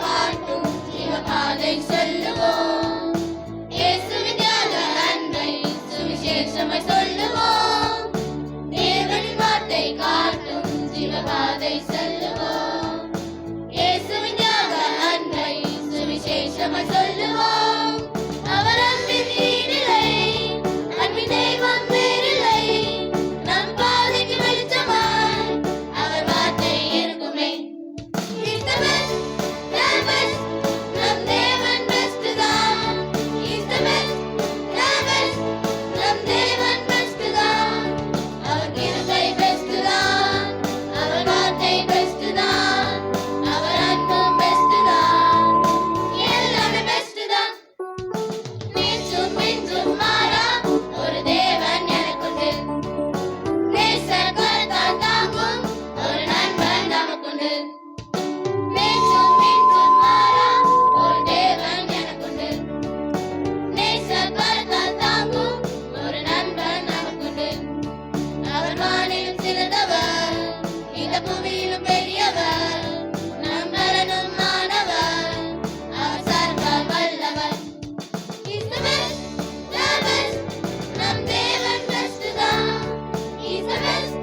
காட்டும் ஜீவபாதை செல்லுவோம். இயேசுவின் தியாக அன்பை சுவிசேஷமாய் சொல்லுவோம். தேவனின் வார்த்தை காட்டும் ஜீவபாதை செல்லுவோம். இயேசுவின் தியாக அன்பை சுவிசேஷமாய் சொல்லுவோம். அவர் அன்பின் ஈடில்லை, அன்பின் தெய்வம் வேறில்லை. நம் பாதைக்கு வெளிச்சமாய் அவர் வார்த்தை இருக்குமே. He's the best, the best. நம் தேவன் பெஸ்ட் தான். He's the best, the best. நம் தேவன் பெஸ்ட் தான். அவர் கிருபை பெஸ்ட் தான். அவர் வார்த்தை பெஸ்ட் தான். அவர் அன்பும் பெஸ்ட் தான். எல்லாமே பெஸ்ட் தான். நேற்றும் இன்றும் மாறா ஒரு தேவன் எனக்குண்டு. நேசர் கரத்தால் தாங்கும் ஒரு நண்பன் நமக்குண்டு. நேற்றும் இன்றும் மாறா ஒரு தேவன் எனக்குண்டு. நேசர் கரத்தால் தாங்கும் ஒரு நண்பன் நமக்குண்டு. அவர் வானிலும் சிறந்தவர், இந்த புவியிலும் பெரியவர். நம் பலனும் மாணவர், அவர் சர்வ வல்லவர். He's the best, the best. நம் தேவன் பெஸ்ட் தான். He's the best,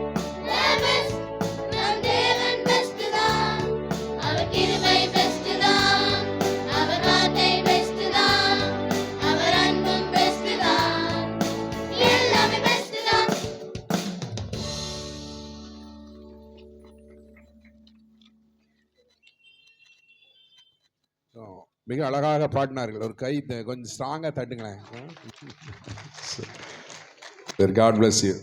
the best. நம் தேவன் பெஸ்ட் தான். அவர் கிருபை பெஸ்ட் தான். அவர் வார்த்தை பெஸ்ட் தான். அவர் அன்பும் பெஸ்ட் தான். எல்லாமே பெஸ்ட் தான். மிக அழகாக பாடினார்கள். ஒரு கை கொஞ்சம் ஸ்ட்ராங்கா தட்டுங்களேன். God bless you.